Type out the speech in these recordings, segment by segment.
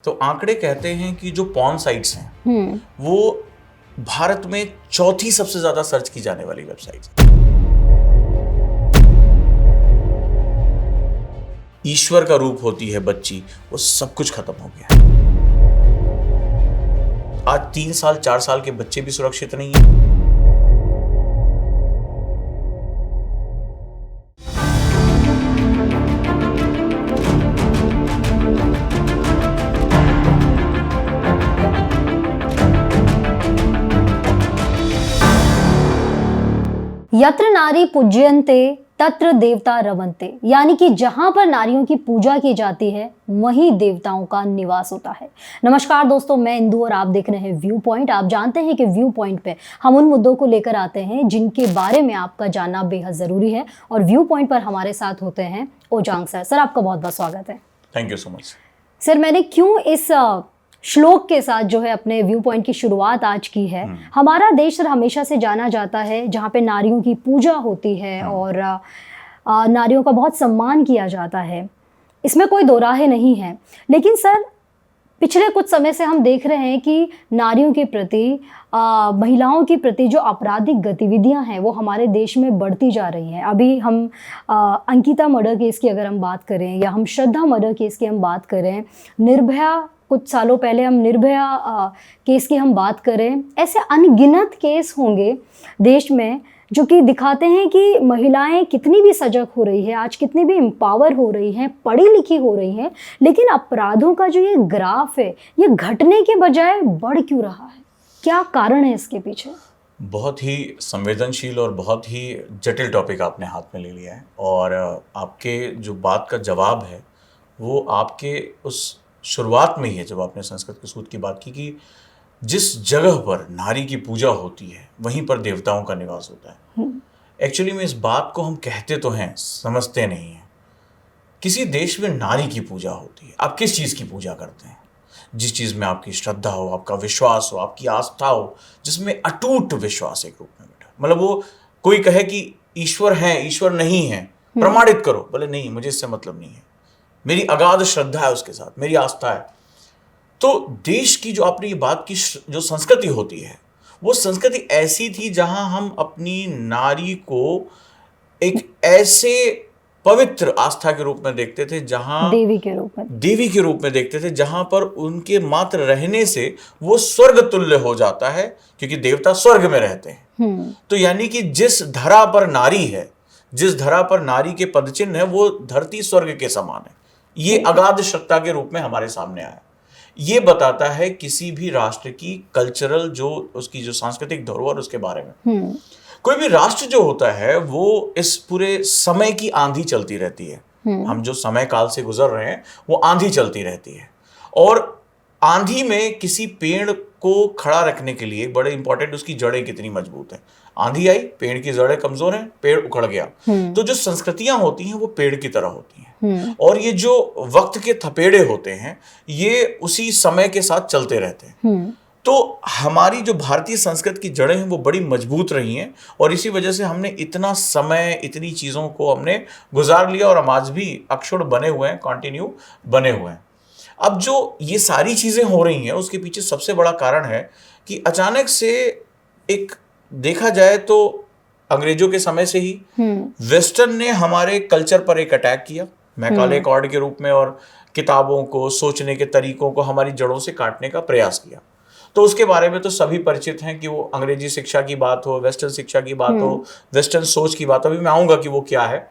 तो आंकड़े कहते हैं कि जो पॉर्न साइट्स हैं वो भारत में चौथी सबसे ज्यादा सर्च की जाने वाली वेबसाइट। ईश्वर का रूप होती है बच्ची, वो सब कुछ खत्म हो गया। आज 3 साल 4 साल के बच्चे भी सुरक्षित नहीं है। यत्र नारी पूज्यन्ते तत्र देवता रमन्ते, यानी कि जहां पर नारियों की पूजा की जाती है वहीं देवताओं का निवास होता है। नमस्कार दोस्तों, मैं इंदु और आप देख रहे हैं व्यू पॉइंट। आप जानते हैं कि व्यू पॉइंट पे हम उन मुद्दों को लेकर आते हैं जिनके बारे में आपका जानना बेहद ज़रूरी है। और व्यू पॉइंट पर हमारे साथ होते हैं ओजांग सर। सर, आपका बहुत बहुत स्वागत है। Thank you so much. Sir, मैंने क्यों इस श्लोक के साथ जो है अपने व्यू पॉइंट की शुरुआत आज की है। हमारा देश सर हमेशा से जाना जाता है जहाँ पे नारियों की पूजा होती है और नारियों का बहुत सम्मान किया जाता है, इसमें कोई दो राहे नहीं है। लेकिन सर, पिछले कुछ समय से हम देख रहे हैं कि नारियों के प्रति, महिलाओं के प्रति जो आपराधिक गतिविधियां हैं वो हमारे देश में बढ़ती जा रही हैं। अभी हम अंकिता मर्डर केस की अगर हम बात करें या हम श्रद्धा मर्डर केस की हम बात करें, निर्भया, कुछ सालों पहले हम निर्भया केस की हम बात करें, ऐसे अनगिनत केस होंगे देश में जो कि दिखाते हैं कि महिलाएं कितनी भी सजग हो रही है, आज कितनी भी एम्पावर हो रही हैं, पढ़ी लिखी हो रही हैं, लेकिन अपराधों का जो ये ग्राफ है ये घटने के बजाय बढ़ क्यों रहा है? क्या कारण है इसके पीछे? बहुत ही संवेदनशील और बहुत ही जटिल टॉपिक आपने हाथ में ले लिया है। और आपके जो बात का जवाब है वो आपके उस शुरुआत में ही है जब आपने संस्कृत के सूत्र की बात की कि जिस जगह पर नारी की पूजा होती है वहीं पर देवताओं का निवास होता है। एक्चुअली में इस बात को हम कहते तो हैं, समझते नहीं हैं। किसी देश में नारी की पूजा होती है, आप किस चीज़ की पूजा करते हैं? जिस चीज़ में आपकी श्रद्धा हो, आपका विश्वास हो, आपकी आस्था हो, जिसमें अटूट विश्वास एक रूप में बैठा। मतलब वो कोई कहे कि ईश्वर है, ईश्वर नहीं है, प्रमाणित करो, बोले नहीं, मुझे इससे मतलब नहीं है, मेरी अगाध श्रद्धा है उसके साथ, मेरी आस्था है। तो देश की जो आपने ये बात की, जो संस्कृति होती है वो संस्कृति ऐसी थी जहां हम अपनी नारी को एक ऐसे पवित्र आस्था के रूप में देखते थे, जहां देवी के रूप में देखते थे, जहां पर उनके मात्र रहने से वो स्वर्ग तुल्य हो जाता है, क्योंकि देवता स्वर्ग में रहते हैं। तो यानी कि जिस धरा पर नारी है, जिस धरा पर नारी के पदचिन्ह है, वो धरती स्वर्ग के समान है। ये अगाध श्रद्धा के रूप में हमारे सामने आया। ये बताता है किसी भी राष्ट्र की कल्चरल, जो उसकी जो सांस्कृतिक धरोहर, उसके बारे में। कोई भी राष्ट्र जो होता है वो इस पूरे समय की आंधी चलती रहती है। हम जो समय काल से गुजर रहे हैं वो आंधी चलती रहती है। और आंधी में किसी पेड़ को खड़ा रखने के लिए बड़े इंपॉर्टेंट उसकी जड़ें कितनी मजबूत हैं। आंधी आई, पेड़ की जड़ें कमजोर हैं, पेड़ उखड़ गया। तो जो संस्कृतियां होती हैं वो पेड़ की तरह होती हैं। और ये जो वक्त के थपेड़े होते हैं ये उसी समय के साथ चलते रहते हैं। तो हमारी जो भारतीय संस्कृति की जड़ें हैं वो बड़ी मजबूत रही हैं, और इसी वजह से हमने इतना समय, इतनी चीज़ों को हमने गुजार लिया, और हम आज भी अक्षुण्ण बने हुए हैं, कंटिन्यू बने हुए हैं। अब जो ये सारी चीज़ें हो रही हैं उसके पीछे सबसे बड़ा कारण है कि अचानक से, एक देखा जाए तो अंग्रेजों के समय से ही वेस्टर्न ने हमारे कल्चर पर एक अटैक किया, मैकाले कॉर्ड के रूप में, और किताबों को, सोचने के तरीकों को हमारी जड़ों से काटने का प्रयास किया। तो उसके बारे में तो सभी परिचित हैं कि वो अंग्रेजी शिक्षा की बात हो, वेस्टर्न शिक्षा की बात हो, वेस्टर्न सोच की बात हो। अभी मैं आऊँगा कि वो क्या है।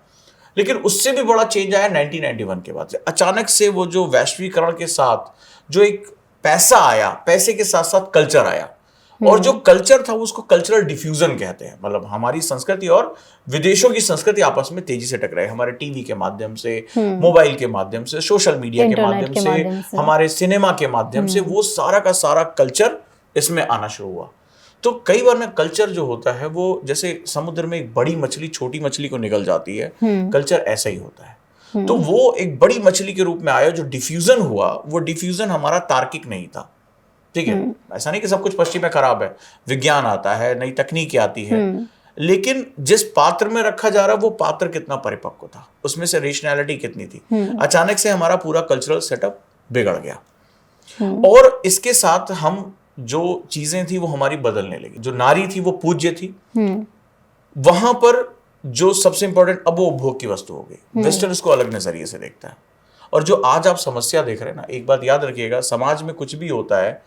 लेकिन उससे भी बड़ा चेंज आया 1991 के बाद से। अचानक से वो जो वैश्वीकरण के साथ जो एक पैसा आया, पैसे के साथ साथ कल्चर आया, और जो कल्चर था उसको कल्चरल डिफ्यूजन कहते हैं। मतलब हमारी संस्कृति और विदेशों की संस्कृति आपस में तेजी से टकराई, हमारे टीवी के माध्यम से, मोबाइल के माध्यम से, सोशल मीडिया के माध्यम से, हमारे सिनेमा के माध्यम से, वो सारा का सारा कल्चर इसमें आना शुरू हुआ। तो कई बार ना कल्चर जो होता है वो जैसे समुद्र में एक बड़ी मछली छोटी मछली को निगल जाती है, कल्चर ऐसा ही होता है। तो वो एक बड़ी मछली के रूप में आया, जो डिफ्यूजन हुआ, वो डिफ्यूजन हमारा तार्किक नहीं था। ठीक है, ऐसा नहीं कि सब कुछ पश्चिम में खराब है, विज्ञान आता है, नई तकनीकी आती है, लेकिन जिस पात्र में रखा जा रहा वो पात्र कितना परिपक्व था, उसमें से रेशनैलिटी कितनी थी। अचानक से हमारा पूरा कल्चरल सेटअप बिगड़ गया। और इसके साथ हम जो चीजें थी वो हमारी बदलने लगी। जो नारी थी वो पूज्य थी, वहां पर जो सबसे इंपॉर्टेंट अब वो उपभोग की वस्तु हो गई। वेस्टर्न इसको अलग नजरिए से देखता है। और जो आज आप समस्या देख रहे हैं ना, एक बात याद रखिएगा, समाज में कुछ भी होता है,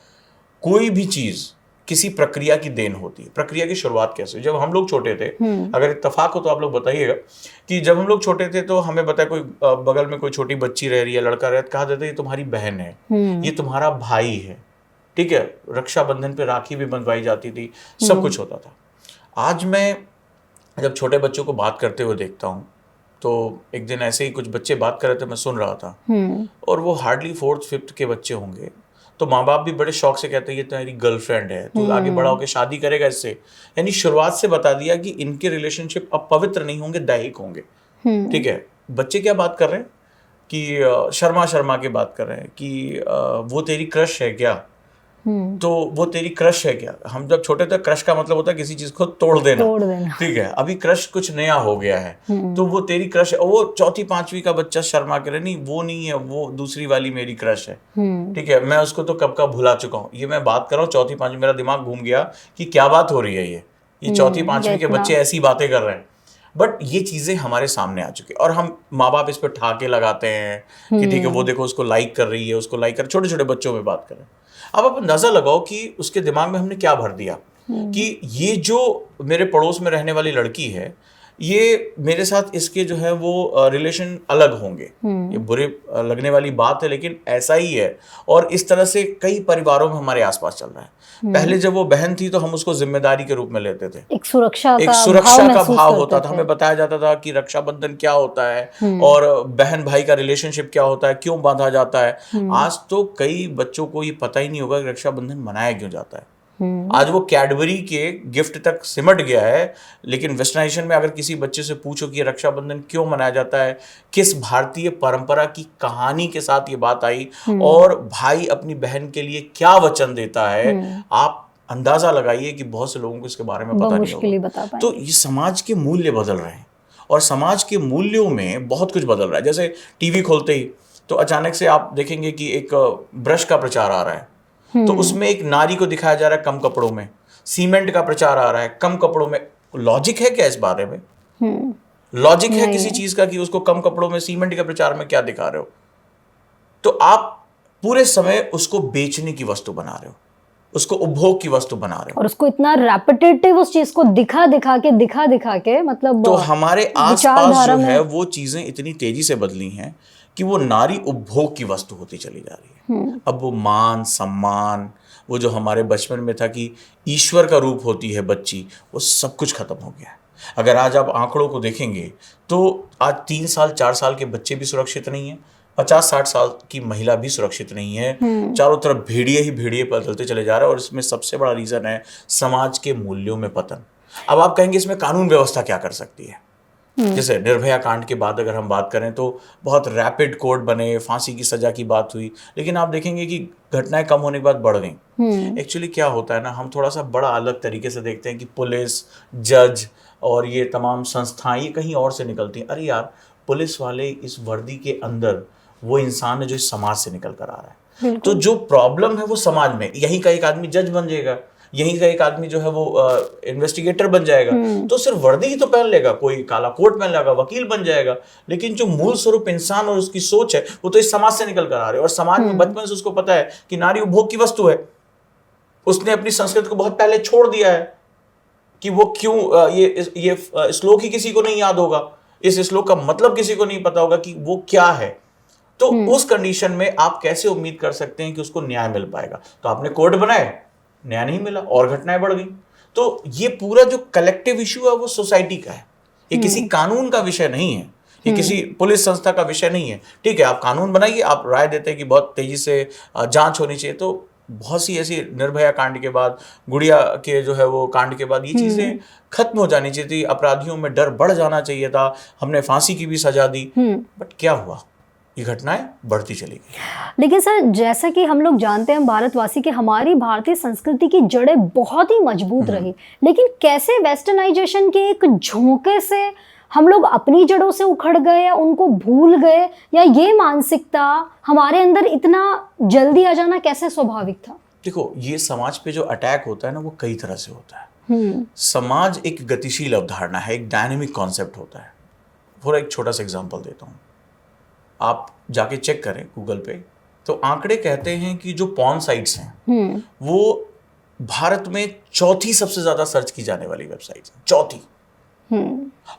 कोई भी चीज किसी प्रक्रिया की देन होती है। प्रक्रिया की शुरुआत कैसे हुई? जब हम लोग छोटे थे, अगर इत्तेफाक हो तो आप लोग बताइएगा, कि जब हम लोग छोटे थे तो हमें बताया कोई बगल में कोई छोटी बच्ची रह रही है, लड़का रह, कहा जाता है ये तुम्हारी बहन है, ये तुम्हारा भाई है, ठीक है। रक्षाबंधन पे राखी भी बंधवाई जाती थी, सब कुछ होता था। आज मैं जब छोटे बच्चों को बात करते हुए देखता हूँ, तो एक दिन ऐसे ही कुछ बच्चे बात कर रहे थे, मैं सुन रहा था, और वो हार्डली 4th 5th के बच्चे होंगे। तो माँ बाप भी बड़े शौक से कहते हैं ये तुम्हारी गर्लफ्रेंड है, तू आगे बड़ा होकर शादी करेगा इससे। यानी शुरुआत से बता दिया कि इनके रिलेशनशिप अब पवित्र नहीं होंगे, दैहिक होंगे, ठीक है। बच्चे क्या बात कर रहे हैं कि शर्मा शर्मा की बात कर रहे हैं कि वो तेरी क्रश है क्या, तो वो तेरी क्रश है क्या। हम जब छोटे थे, क्रश का मतलब होता है किसी चीज को तोड़ देना, ठीक है। अभी क्रश कुछ नया हो गया है, तो वो तेरी क्रश है। वो 4th 5वीं का बच्चा शर्मा करे, नहीं वो नहीं है, वो दूसरी वाली मेरी क्रश है, ठीक है। मैं उसको तो कब का भुला चुका हूँ। ये मैं बात कर रहा हूँ 4th 5वीं, मेरा दिमाग घूम गया कि क्या बात हो रही है। ये 4th 5वीं के बच्चे ऐसी बातें कर रहे हैं। बट ये चीजें हमारे सामने आ चुकी और हम माँ बाप इस पर ठहाके लगाते हैं कि ठीक है वो देखो उसको लाइक कर रही है, उसको लाइक कर। छोटे छोटे बच्चों में बात करें, अब आप अंदाजा लगाओ कि उसके दिमाग में हमने क्या भर दिया कि ये जो मेरे पड़ोस में रहने वाली लड़की है, ये मेरे साथ इसके जो है वो रिलेशन अलग होंगे। ये बुरे लगने वाली बात है, लेकिन ऐसा ही है। और इस तरह से कई परिवारों में हमारे आसपास चल रहा है। पहले जब वो बहन थी तो हम उसको जिम्मेदारी के रूप में लेते थे, एक सुरक्षा का भाव होता था। हमें बताया जाता था कि रक्षाबंधन क्या होता है और बहन भाई का रिलेशनशिप क्या होता है, क्यों बांधा जाता है। आज तो कई बच्चों को ये पता ही नहीं होगा कि रक्षाबंधन मनाया क्यों जाता है। आज वो कैडबरी के गिफ्ट तक सिमट गया है। लेकिन वेस्टर्नाइजेशन में अगर किसी बच्चे से पूछो कि रक्षाबंधन क्यों मनाया जाता है, किस भारतीय परंपरा की कहानी के साथ ये बात आई और भाई अपनी बहन के लिए क्या वचन देता है, आप अंदाजा लगाइए कि बहुत से लोगों को इसके बारे में पता नहीं होगा। तो ये समाज के मूल्य बदल रहे हैं और समाज के मूल्यों में बहुत कुछ बदल रहा है। जैसे टीवी खोलते ही तो अचानक से आप देखेंगे कि एक ब्रश का प्रचार आ रहा है, तो उसमें एक नारी को दिखाया जा रहा है कम कपड़ों में। सीमेंट का प्रचार आ रहा है कम कपड़ों में। लॉजिक है क्या इस बारे में? लॉजिक है किसी चीज का कि उसको कम कपड़ों में, सीमेंट के प्रचार में क्या दिखा रहे हो? तो आप पूरे समय उसको बेचने की वस्तु बना रहे हो, उसको उपभोग की वस्तु बना रहे हो, और उसको इतना रेपिटेटिव उस चीज को दिखा दिखा के मतलब तो हमारे आसपास जो है वो चीजें इतनी तेजी से बदली हैं कि वो नारी उपभोग की वस्तु होती चली जा रही है। अब वो मान सम्मान, वो जो हमारे बचपन में था कि ईश्वर का रूप होती है बच्ची, वो सब कुछ खत्म हो गया है। अगर आज आप आंकड़ों को देखेंगे तो आज 3 साल 4 साल के बच्चे भी सुरक्षित नहीं है, 50-60 साल की महिला भी सुरक्षित नहीं है। चारों तरफ भेड़िए ही भेड़िए बदलते चले जा रहे हैं और इसमें सबसे बड़ा रीजन है समाज के मूल्यों में पतन। अब आप कहेंगे इसमें कानून व्यवस्था क्या कर सकती है? जैसे निर्भया कांड के बाद अगर हम बात करें तो बहुत रैपिड कोर्ट बने, फांसी की सजा की बात हुई, लेकिन आप देखेंगे कि घटनाएं कम होने के बाद बढ़ गई। एक्चुअली क्या होता है ना, हम थोड़ा सा बड़ा अलग तरीके से देखते हैं कि पुलिस, जज और ये तमाम संस्थाएं ये कहीं और से निकलती हैं। अरे यार, पुलिस वाले इस वर्दी के अंदर वो इंसान है जो इस समाज से निकल कर आ रहा है। तो जो प्रॉब्लम है वो समाज में, यहीं का एक आदमी जज बन जाएगा, यहीं का एक आदमी जो है वो इन्वेस्टिगेटर बन जाएगा, तो सिर्फ वर्दी ही तो पहन लेगा, कोई काला कोट पहन लेगा, वकील बन जाएगा, लेकिन जो मूल स्वरूप इंसान और उसकी सोच है वो तो इस समाज से निकल कर आ रही है। और समाज में बचपन से उसको पता है कि नारी उपभोग की वस्तु है। उसने अपनी संस्कृति को बहुत पहले छोड़ दिया है कि वो क्यों, ये श्लोक ही किसी को नहीं याद होगा, इस श्लोक का मतलब किसी को नहीं पता होगा कि वो क्या है। तो उस कंडीशन में आप कैसे उम्मीद कर सकते हैं कि उसको न्याय मिल पाएगा? तो आपने कोर्ट बनाए, न्याय नहीं मिला और घटनाएं बढ़ गई। तो ये पूरा जो कलेक्टिव इशू है वो सोसाइटी का है, ये किसी कानून का विषय नहीं है, ये किसी पुलिस संस्था का विषय नहीं है। ठीक है, आप कानून बनाइए, आप राय देते हैं कि बहुत तेजी से जांच होनी चाहिए, तो बहुत सी ऐसी निर्भया कांड के बाद, गुड़िया के जो है वो कांड के बाद ये चीजें खत्म हो जानी चाहिए थी। अपराधियों में डर बढ़ जाना चाहिए था। हमने फांसी की भी सजा दी, बट क्या हुआ? ये घटनाएं बढ़ती चली गई। लेकिन सर, जैसा कि हम लोग जानते हैं भारतवासी कि हमारी भारतीय संस्कृति की जड़ें बहुत ही मजबूत रही, लेकिन कैसे वेस्टर्नाइजेशन के एक झोंके से हम लोग अपनी जड़ों से उखड़ गए या उनको भूल गए, या ये मानसिकता हमारे अंदर इतना जल्दी आ जाना कैसे स्वाभाविक था? देखो, ये समाज पे जो अटैक होता है ना, वो कई तरह से होता है। समाज एक गतिशील अवधारणा है, एक डायनेमिक कॉन्सेप्ट होता है। और एक छोटा सा एग्जांपल देता हूँ, आप जाके चेक करें गूगल पे, तो आंकड़े कहते हैं कि जो पॉर्न साइट्स हैं वो भारत में चौथी सबसे ज्यादा सर्च की जाने वाली वेबसाइट्स हैं, चौथी।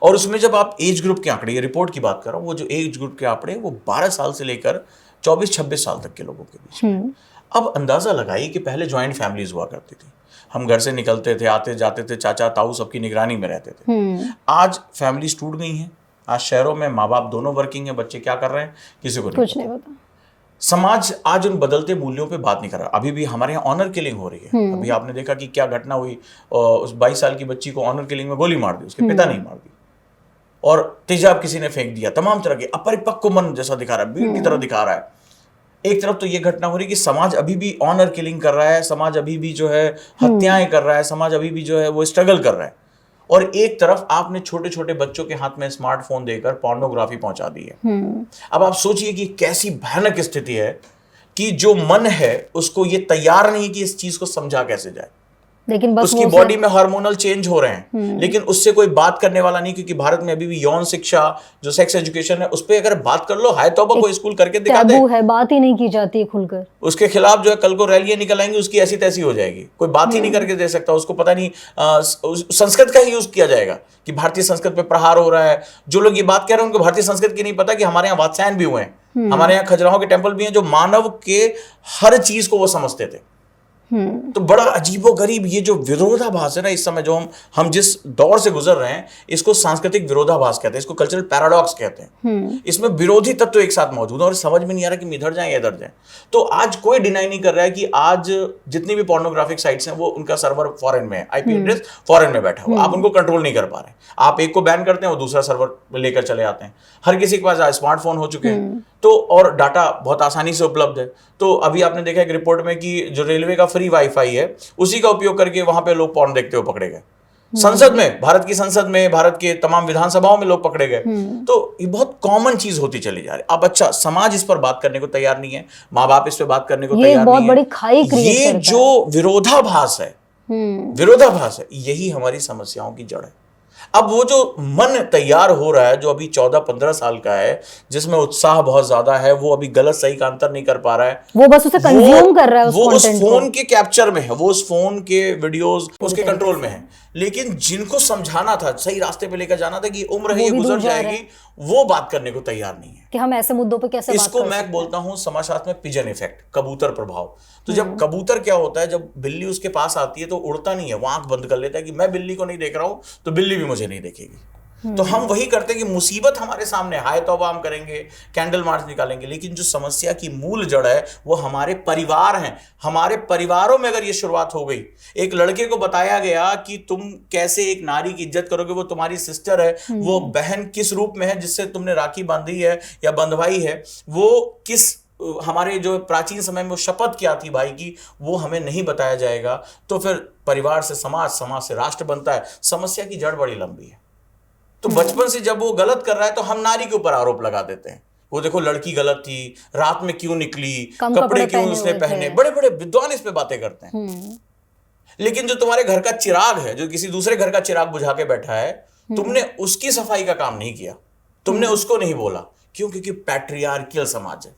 और उसमें जब आप एज ग्रुप के आंकड़े, ये रिपोर्ट की बात कर रहा हूँ, वो जो एज ग्रुप के आंकड़े वो 12 साल से लेकर 24-26 साल तक के लोगों के बीच में। अब अंदाजा लगाइए कि पहले ज्वाइंट फैमिलीज हुआ करती थी, हम घर से निकलते थे, आते जाते थे, चाचा ताऊ सबकी निगरानी में रहते थे। आज फैमिलीज टूट गई हैं। आज शहरों में माँ बाप दोनों वर्किंग है, बच्चे क्या कर रहे हैं किसी को कुछ नहीं पता। समाज आज उन बदलते मूल्यों पे बात नहीं कर रहा। अभी भी हमारे यहाँ ऑनर किलिंग हो रही है। अभी आपने देखा कि क्या घटना हुई, उस 22 साल की बच्ची को ऑनर किलिंग में गोली मार दी, उसके पिता नहीं मार दी, और तेजाब किसी ने फेंक दिया। तमाम तरह के अपरिपक्व मन जैसा दिखा रहा है, भीड़ की तरह दिखा रहा है। एक तरफ तो ये घटना हो रही कि समाज अभी भी ऑनर किलिंग कर रहा है, समाज अभी भी जो है हत्याएं कर रहा है, समाज अभी भी जो है वो स्ट्रगल कर रहा है। और एक तरफ आपने छोटे छोटे बच्चों के हाथ में स्मार्टफोन देकर पोर्नोग्राफी पहुंचा दी है। अब आप सोचिए कि कैसी भयानक स्थिति है कि जो मन है उसको ये तैयार नहीं कि इस चीज को समझा कैसे जाए, लेकिन बस उसकी बॉडी में हार्मोनल चेंज हो रहे हैं, लेकिन उससे कोई बात करने वाला नहीं, क्योंकि भारत में अभी भी यौन शिक्षा जो सेक्स एजुकेशन है उस पर अगर बात कर लो, हाय तौबा, कोई स्कूल करके दिखा दे, है, बात ही नहीं की जाती है खुलकर। उसके खिलाफ जो है कल को रैलियां निकल आएंगी, उसकी ऐसी तैसी हो जाएगी, कोई बात ही नहीं करके दे सकता। उसको पता नहीं संस्कृत का ही यूज किया जाएगा कि भारतीय संस्कृत पे प्रहार हो रहा है। जो लोग ये बात कह रहे हैं उनको भारतीय संस्कृत की नहीं पता कि हमारे यहाँ वात्स्यायन भी हुए हैं, हमारे यहाँ खजुराहो के टेम्पल भी हैं जो मानव के हर चीज को वो समझते थे। तो बड़ा अजीबोगरीब ये जो विरोधाभास है ना इस समय, जो हम जिस दौर से गुजर रहे हैं, इसको सांस्कृतिक विरोधाभास कहते हैं, इसको कल्चरल पैराडॉक्स कहते हैं। इसमें विरोधी तत्व एक साथ मौजूद है और समझ में नहीं आ रहा कि इधर जाए या इधर जाए। तो आज कोई डिनाई नहीं कर रहा है कि आज जितनी भी पोर्नोग्राफिक साइट्स हैं वो उनका सर्वर फॉरेन में है, आईपी एड्रेस फॉरेन में बैठा हुआ, आप उनको कंट्रोल नहीं कर पा रहे। आप एक को बैन करते हैं, वो दूसरा सर्वर लेकर चले आते हैं। हर किसी के पास आज स्मार्टफोन हो चुके हैं, तो और डाटा बहुत आसानी से उपलब्ध है। तो अभी आपने देखा एक रिपोर्ट में कि जो रेलवे का फ्री वाईफाई है उसी का उपयोग करके वहां पे लोग पॉर्न देखते हुए पकड़े गए। संसद में, भारत की संसद में, भारत के तमाम विधानसभाओं में लोग पकड़े गए। तो ये बहुत कॉमन चीज होती चली जा रही है। अब अच्छा, समाज इस पर बात करने को तैयार नहीं है, माँ बाप इस पर बात करने को तैयार नहीं है। बड़ी खाई क्रिएट ये जो विरोधाभास है, यही हमारी समस्याओं की जड़ है। अब वो जो मन तैयार हो रहा है, जो अभी 14-15 साल का है, जिसमें उत्साह बहुत ज्यादा है, वो अभी गलत सही का अंतर नहीं कर पा रहा है, वो बस उसे कंज्यूम कर रहा है, वो उस फोन के कैप्चर में है, वो उस फोन के वीडियोस उसके कंट्रोल में है। लेकिन जिनको समझाना था, सही रास्ते पे लेकर जाना था कि उम्र है ये गुजर जाएगी, वो बात करने को तैयार नहीं है कि हम ऐसे मुद्दों पे कैसे बात कर सकते हैं। इसको मैं बोलता हूं समाजशास्त्र में पिजन इफेक्ट, कबूतर प्रभाव। तो जब कबूतर क्या होता है, जब बिल्ली उसके पास आती है तो उड़ता नहीं है, वो आंख बंद कर लेता है कि मैं बिल्ली को नहीं देख रहा हूं तो बिल्ली भी मुझे नहीं देखेगी। तो हम वही करते हैं कि मुसीबत हमारे सामने, हाय तौबा हम करेंगे, कैंडल मार्च निकालेंगे, लेकिन जो समस्या की मूल जड़ है वो हमारे परिवार हैं। हमारे परिवारों में अगर ये शुरुआत हो गई, एक लड़के को बताया गया कि तुम कैसे एक नारी की इज्जत करोगे, वो तुम्हारी सिस्टर है, वो बहन किस रूप में है जिससे तुमने राखी बांधी है या बंधवाई है, वो किस, हमारे जो प्राचीन समय में वो शपथ क्या थी भाई की, वो हमें नहीं बताया जाएगा। तो फिर परिवार से समाज, समाज से राष्ट्र बनता है। समस्या की जड़ बड़ी लंबी है। तो बचपन से जब वो गलत कर रहा है तो हम नारी के ऊपर आरोप लगा देते हैं, वो देखो लड़की गलत थी, रात में क्यों निकली, कपड़े क्यों उसने पहने, बड़े बड़े विद्वान इस पे बातें करते हैं। लेकिन जो तुम्हारे घर का चिराग है, जो किसी दूसरे घर का चिराग बुझा के बैठा है, तुमने उसकी सफाई का काम नहीं किया, तुमने उसको नहीं बोला। क्यों? क्योंकि पैट्रियार्कियल समाज है।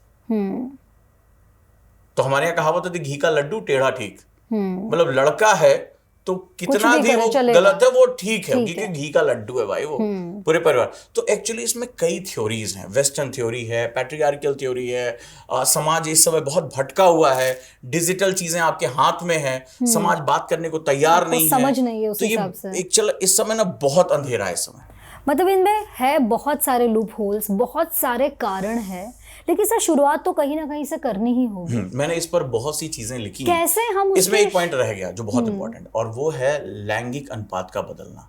तो हमारे यहाँ कहावत होती, घी का लड्डू टेढ़ा ठीक। मतलब लड़का है तो कितना भी वो गलत है वो ठीक है, क्योंकि घी का लड्डू है भाई वो, पूरे परिवार। तो एक्चुअली इसमें कई थ्योरीज हैं, वेस्टर्न थ्योरी है, पैट्रियार्कियल थ्योरी है। समाज इस समय बहुत भटका हुआ है, डिजिटल चीजें आपके हाथ में है, समाज बात करने को तैयार नहीं है, समझ नहीं है उस हिसाब से। इस समय ना बहुत अंधेरा है इस समय। मतलब इनमें है बहुत सारे लूप होल्स, बहुत सारे कारण है, लेकिन सर शुरुआत तो कहीं ना कहीं से करनी ही होगी। मैंने इस पर बहुत सी चीजें लिखी हैं। कैसे हम इसमें एक पॉइंट रह गया जो बहुत इंपॉर्टेंट, और वो है लैंगिक अनुपात का बदलना।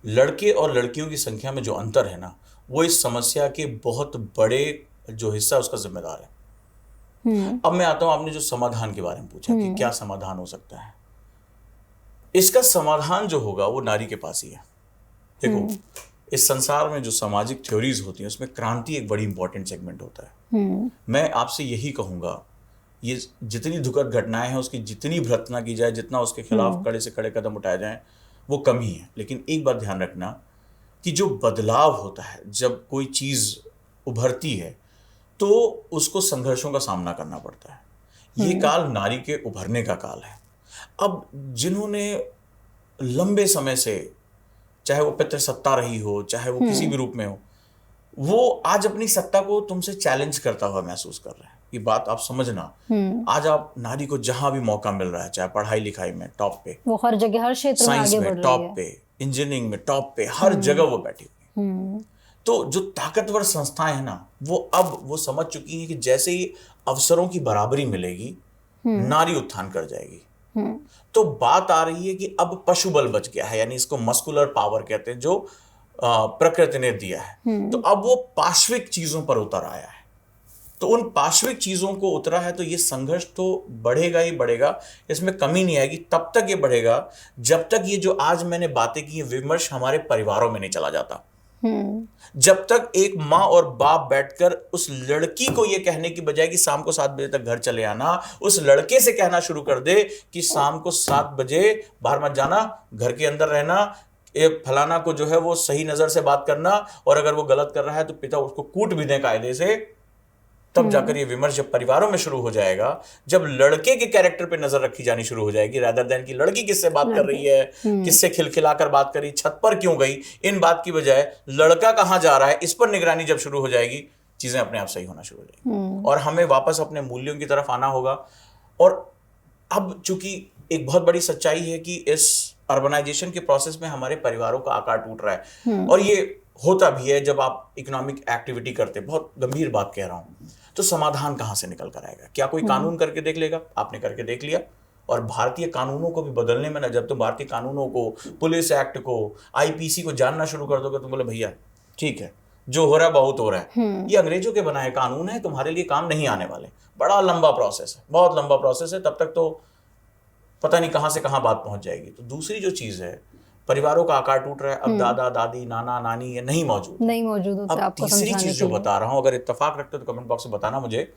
लड़के और लड़कियों की संख्या में जो अंतर है ना, वो इस समस्या के बहुत बड़े जो हिस्सा उसका जिम्मेदार है। अब मैं आता हूं, आपने जो समाधान के बारे में पूछा कि क्या समाधान हो सकता है, इसका समाधान जो होगा वो नारी के पास ही है। देखो, इस संसार में जो सामाजिक थ्योरीज होती हैं उसमें क्रांति एक बड़ी इंपॉर्टेंट सेगमेंट होता है। मैं आपसे यही कहूँगा, ये जितनी दुखद घटनाएं हैं उसकी जितनी भर्त्सना की जाए, जितना उसके खिलाफ कड़े से कड़े कदम उठाए जाएं, वो कम ही है। लेकिन एक बात ध्यान रखना कि जो बदलाव होता है, जब कोई चीज़ उभरती है तो उसको संघर्षों का सामना करना पड़ता है। ये काल नारी के उभरने का काल है। अब जिन्होंने लंबे समय से, चाहे वो पितृसत्ता रही हो, चाहे वो किसी भी रूप में हो, वो आज अपनी सत्ता को तुमसे चैलेंज करता हुआ महसूस कर रहे हैं। ये बात आप समझना। आज आप नारी को जहां भी मौका मिल रहा है, चाहे पढ़ाई लिखाई में टॉप पे, वो हर जगह हर क्षेत्र में साइंस आगे बढ़ में रही टॉप है। पे, इंजीनियरिंग में टॉप पे, हर जगह वो बैठी हुई है। तो जो ताकतवर संस्थाएं हैं ना, वो अब वो समझ चुकी हैं कि जैसे ही अवसरों की बराबरी मिलेगी, नारी उत्थान कर जाएगी। तो बात आ रही है कि अब पशु बल बच गया है, यानी इसको मस्कुलर पावर कहते हैं, जो प्रकृति ने दिया है। तो अब वो पाश्विक चीजों पर उतर आया है। तो उन पाश्विक चीजों को उतरा है, तो ये संघर्ष तो बढ़ेगा ही बढ़ेगा, इसमें कमी नहीं आएगी। तब तक ये बढ़ेगा जब तक ये जो आज मैंने बातें की, विमर्श हमारे परिवारों में नहीं चला जाता। जब तक एक माँ और बाप बैठकर उस लड़की को ये कहने की बजाय कि शाम को 7 बजे तक घर चले आना, उस लड़के से कहना शुरू कर दे कि शाम को 7 बजे बाहर मत जाना, घर के अंदर रहना, एक फलाना को जो है वो सही नजर से बात करना, और अगर वो गलत कर रहा है तो पिता उसको कूट भी दे कायदे से। तब जाकर ये विमर्श जब परिवारों में शुरू हो जाएगा, जब लड़के के कैरेक्टर पे नजर रखी जानी शुरू हो जाएगी, रादर देन की लड़की किससे बात कर रही है, किससे खिलखिलाकर बात कर रही, छत पर क्यों गई, इन बात की बजाय लड़का कहाँ जा रहा है, इस पर निगरानी जब शुरू हो जाएगी, चीजें अपने आप सही होना शुरू हो जाएगी और हमें वापस अपने मूल्यों की तरफ आना होगा। और अब चूंकि एक बहुत बड़ी सच्चाई है कि इस अर्बनाइजेशन के प्रोसेस में हमारे परिवारों का आकार टूट रहा है, और ये होता भी है जब आप इकोनॉमिक एक्टिविटी करते, बहुत गंभीर बात कह रहा हूं, तो समाधान कहां से निकल कर आएगा? क्या कोई कानून करके देख लेगा? आपने करके देख लिया। और भारतीय कानूनों को भी बदलने में ना, जब तुम भारतीय कानूनों को, पुलिस एक्ट को, आईपीसी को जानना शुरू कर दोगे, तुम बोले भैया ठीक है, जो हो रहा है बहुत हो रहा है, ये अंग्रेजों के बनाए कानून है, तुम्हारे लिए काम नहीं आने वाले। बड़ा लंबा प्रोसेस है, बहुत लंबा प्रोसेस है, तब तक तो पता नहीं कहां से कहां बात पहुंच जाएगी। तो दूसरी जो चीज है, परिवारों का आकार टूट रहा है, अब दादा दादी नाना नानी ये नहीं मौजूद होते। अब आपको तीसरी समझाने चीज जो के लिए। बता रहा हूं, अगर इत्तेफाक रखते हो तो कमेंट बॉक्स में बताना मुझे,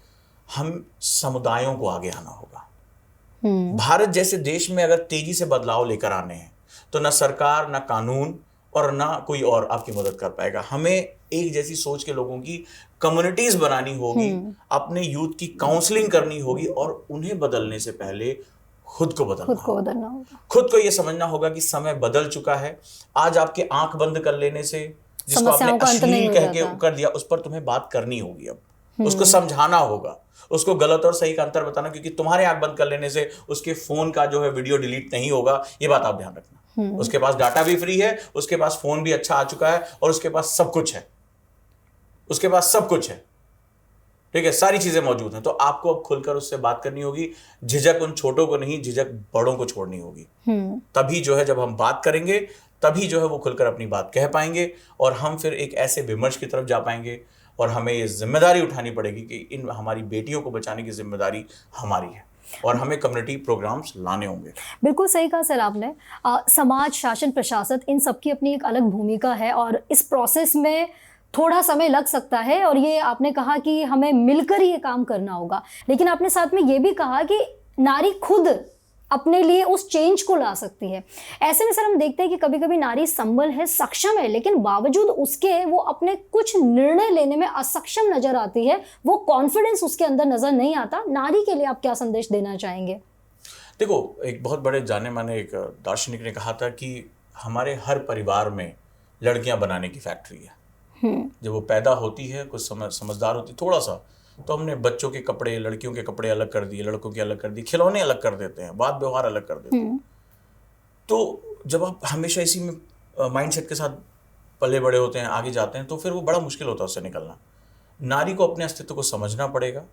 हम समुदायों को आगे आना होगा। भारत जैसे देश में अगर तेजी से बदलाव लेकर आने हैं, तो ना सरकार, ना कानून और ना कोई और आपकी मदद कर पाएगा। हमें एक जैसी सोच के लोगों की कम्युनिटीज बनानी होगी, अपने यूथ की काउंसलिंग करनी होगी, और उन्हें बदलने से पहले खुद को बदलना होगा। खुद को यह समझना होगा कि समय बदल चुका है। आज आपके आंख बंद कर लेने से, जिसको आपने अश्लील कह के कर दिया, उस पर तुम्हें बात करनी होगी। अब उसको समझाना होगा, उसको गलत और सही का अंतर बताना, क्योंकि तुम्हारे आंख बंद कर लेने से उसके फोन का जो है वीडियो डिलीट नहीं होगा। ये बात आप ध्यान रखना। उसके पास डाटा भी फ्री है, उसके पास फोन भी अच्छा आ चुका है, और उसके पास सब कुछ है, उसके पास सब कुछ है, ठीक है, सारी चीजें मौजूद हैं। तो आपको अब खुलकर उससे बात करनी होगी। झिझक उन छोटों को नहीं, झिझक बड़ों को छोड़नी होगी। तभी जो है, जब हम बात करेंगे, तभी जो है वो खुलकर अपनी बात कह पाएंगे, और हम फिर एक ऐसे विमर्श की तरफ जा पाएंगे। और हमें ये जिम्मेदारी उठानी पड़ेगी कि इन हमारी बेटियों को बचाने की जिम्मेदारी हमारी है, और हमें कम्युनिटी प्रोग्राम्स लाने होंगे। बिल्कुल सही कहा सर आपने। समाज, शासन, प्रशासन, इन सबकी अपनी एक अलग भूमिका है, और इस प्रोसेस में थोड़ा समय लग सकता है। और ये आपने कहा कि हमें मिलकर ही ये काम करना होगा, लेकिन आपने साथ में ये भी कहा कि नारी खुद अपने लिए उस चेंज को ला सकती है। ऐसे में सर हम देखते हैं कि कभी कभी नारी संबल है, सक्षम है, लेकिन बावजूद उसके वो अपने कुछ निर्णय लेने में असक्षम नजर आती है, वो कॉन्फिडेंस उसके अंदर नजर नहीं आता। नारी के लिए आप क्या संदेश देना चाहेंगे? देखो, एक बहुत बड़े जाने माने एक दार्शनिक ने कहा था कि हमारे हर परिवार में लड़कियां बनाने की फैक्ट्री है। जब वो पैदा होती है, कुछ समझदार होती थोड़ा सा, तो हमने बच्चों के कपड़े, लड़कियों के कपड़े अलग कर दिए, लड़कों के अलग कर दिए, खिलौने अलग कर देते हैं, बात व्यवहार अलग कर देते हैं। तो जब आप हमेशा इसी में माइंडसेट के साथ पले बड़े होते हैं, आगे जाते हैं, तो फिर वो बड़ा मुश्किल होता है उससे निकलना। नारी को अपने अस्तित्व को समझना पड़ेगा,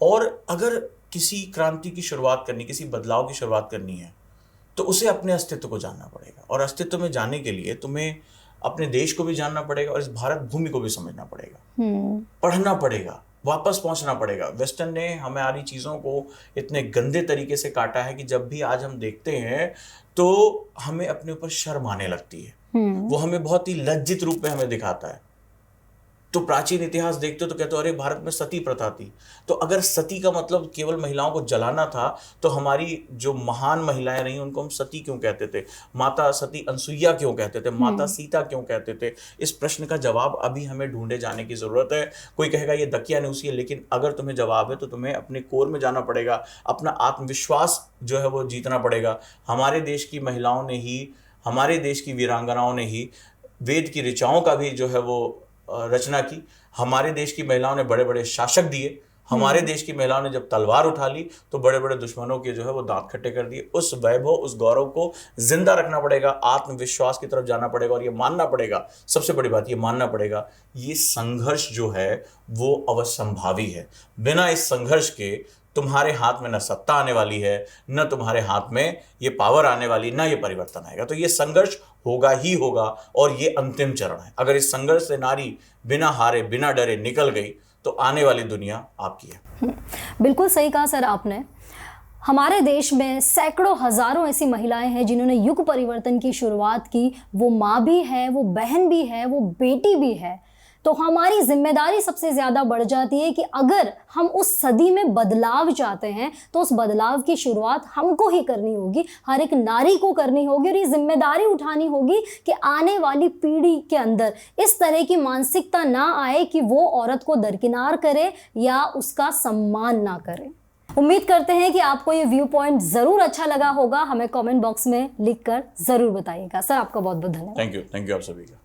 और अगर किसी क्रांति की शुरुआत करनी, किसी बदलाव की शुरुआत करनी है, तो उसे अपने अस्तित्व को जानना पड़ेगा। और अस्तित्व में जाने के लिए तुम्हें अपने देश को भी जानना पड़ेगा, और इस भारत भूमि को भी समझना पड़ेगा, पढ़ना पड़ेगा, वापस पहुंचना पड़ेगा। वेस्टर्न ने हमारी चीज़ों को इतने गंदे तरीके से काटा है कि जब भी आज हम देखते हैं तो हमें अपने ऊपर शर्म आने लगती है। वो हमें बहुत ही लज्जित रूप में हमें दिखाता है। तो प्राचीन इतिहास देखते हो तो कहते हो अरे भारत में सती प्रथा थी। तो अगर सती का मतलब केवल महिलाओं को जलाना था तो हमारी जो महान महिलाएं रही उनको हम सती क्यों कहते थे? माता सती अनसुईया क्यों कहते थे? माता सीता क्यों कहते थे? इस प्रश्न का जवाब अभी हमें ढूंढे जाने की जरूरत है। कोई कहेगा ये दकियानूसी है, लेकिन अगर तुम्हें जवाब है तो तुम्हें अपने कोर में जाना पड़ेगा, अपना आत्मविश्वास जो है वो जीतना पड़ेगा। हमारे देश की महिलाओं ने ही, हमारे देश की वीरांगनाओं ने ही वेद की ऋचाओं का भी जो है वो रचना की। हमारे देश की महिलाओं ने बड़े बड़े शासक दिए। हमारे देश की महिलाओं ने जब तलवार उठा ली तो बड़े बड़े दुश्मनों के जो है वो दांत खट्टे कर दिए। उस वैभव, उस गौरव को जिंदा रखना पड़ेगा, आत्मविश्वास की तरफ जाना पड़ेगा और ये मानना पड़ेगा, सबसे बड़ी बात ये मानना पड़ेगा, ये संघर्ष जो है वो अवश्यंभावी है। बिना इस संघर्ष के तुम्हारे हाथ में न सत्ता आने वाली है, न तुम्हारे हाथ में ये पावर आने वाली, न ये परिवर्तन आएगा। तो ये संघर्ष होगा ही होगा और ये अंतिम चरण है। अगर इस संघर्ष से नारी बिना हारे, बिना डरे निकल गई तो आने वाली दुनिया आपकी है। बिल्कुल सही कहा सर आपने। हमारे देश में सैकड़ों हजारों ऐसी महिलाएं हैं जिन्होंने युग परिवर्तन की शुरुआत की। वो माँ भी है, वो बहन भी है, वो बेटी भी है। तो हमारी जिम्मेदारी सबसे ज़्यादा बढ़ जाती है कि अगर हम उस सदी में बदलाव चाहते हैं तो उस बदलाव की शुरुआत हमको ही करनी होगी, हर एक नारी को करनी होगी और ये जिम्मेदारी उठानी होगी कि आने वाली पीढ़ी के अंदर इस तरह की मानसिकता ना आए कि वो औरत को दरकिनार करे या उसका सम्मान ना करे। उम्मीद करते हैं कि आपको ये व्यू पॉइंट ज़रूर अच्छा लगा होगा। हमें कमेंट बॉक्स में लिखकर ज़रूर बताइएगा। सर आपका बहुत बहुत धन्यवाद। थैंक यू आप सभी का।